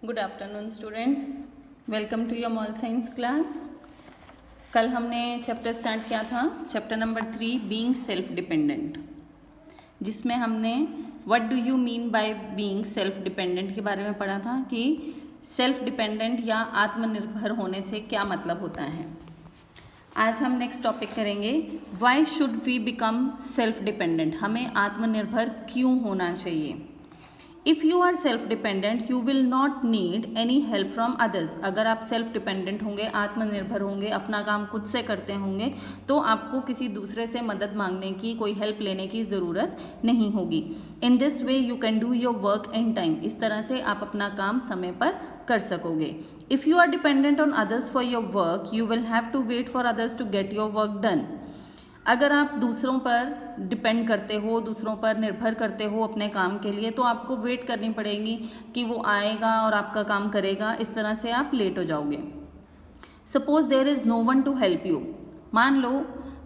Good afternoon students, welcome to your moral science class. कल हमने chapter start किया था, chapter number 3 being self dependent, जिसमें हमने what do you mean by being self dependent के बारे में पढ़ा था कि सेल्फ डिपेंडेंट या आत्मनिर्भर होने से क्या मतलब होता है। आज हम नेक्स्ट टॉपिक करेंगे, why should we become self dependent, हमें आत्मनिर्भर क्यों होना चाहिए। If you are self dependent you will not need any help from others. अगर आप सेल्फ डिपेंडेंट होंगे, आत्मनिर्भर होंगे, अपना काम खुद से करते होंगे, तो आपको किसी दूसरे से मदद मांगने की, कोई हेल्प लेने की ज़रूरत नहीं होगी। In this way you can do your work in time. इस तरह से आप अपना काम समय पर कर सकोगे। If you are dependent on others for your work you will have to wait for others to get your work done. अगर आप दूसरों पर डिपेंड करते हो, दूसरों पर निर्भर करते हो अपने काम के लिए, तो आपको वेट करनी पड़ेगी कि वो आएगा और आपका काम करेगा। इस तरह से आप लेट हो जाओगे। Suppose there is no one to help you. मान लो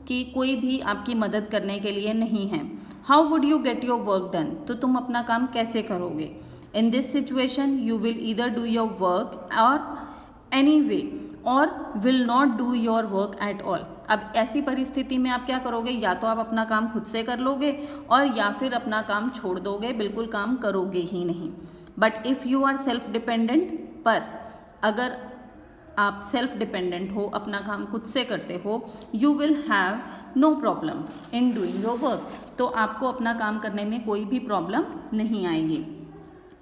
कि कोई भी आपकी मदद करने के लिए नहीं है। How would you get your work done? तो तुम अपना काम कैसे करोगे? In this situation you will either do your work और एनी वे और will not do your work at all. अब ऐसी परिस्थिति में आप क्या करोगे? या तो आप अपना काम खुद से कर लोगे और या फिर अपना काम छोड़ दोगे, बिल्कुल काम करोगे ही नहीं। But if you are self dependent, पर अगर आप सेल्फ डिपेंडेंट हो, अपना काम खुद से करते हो, you will have no problem in doing your work. तो आपको अपना काम करने में कोई भी प्रॉब्लम नहीं आएगी।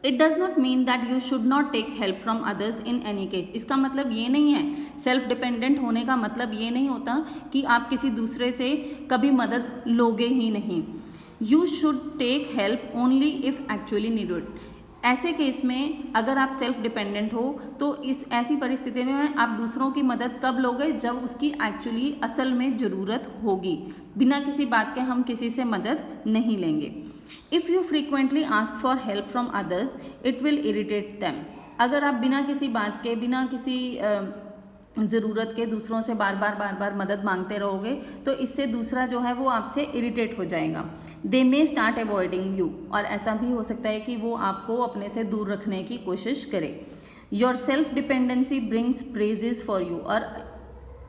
It does not mean that you should not take help from others in any case. इसका मतलब ये नहीं है, सेल्फ डिपेंडेंट होने का मतलब ये नहीं होता कि आप किसी दूसरे से कभी मदद लोगे ही नहीं। You should take help only if actually needed. ऐसे केस में अगर आप सेल्फ डिपेंडेंट हो तो इस ऐसी परिस्थिति में आप दूसरों की मदद कब लोगे? जब उसकी एक्चुअली असल में ज़रूरत होगी। बिना किसी बात के हम किसी से मदद नहीं लेंगे। If you frequently ask for help from others it will irritate them. अगर आप बिना किसी बात के, बिना किसी ज़रूरत के दूसरों से बार बार मदद मांगते रहोगे तो इससे दूसरा जो है वो आपसे इरिटेट हो जाएगा। दे मे स्टार्ट अवॉइडिंग यू, और ऐसा भी हो सकता है कि वो आपको अपने से दूर रखने की कोशिश करे। Your self dependency brings praises for you. और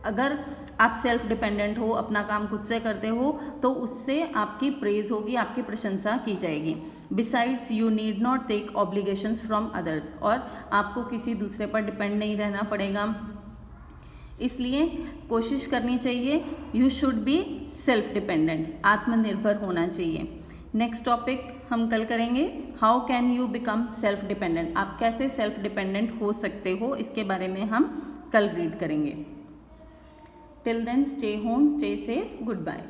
अगर आप सेल्फ डिपेंडेंट हो, अपना काम खुद से करते हो, तो उससे आपकी प्रेज होगी, आपकी प्रशंसा की जाएगी। Besides you need not take obligations from others. और आपको किसी दूसरे पर डिपेंड नहीं रहना पड़ेगा। इसलिए कोशिश करनी चाहिए, you should be self dependent, आत्मनिर्भर होना चाहिए। नेक्स्ट टॉपिक हम कल करेंगे, how can you become self dependent. आप कैसे सेल्फ डिपेंडेंट हो सकते हो, इसके बारे में हम कल रीड करेंगे। Till then stay home, stay safe, good bye.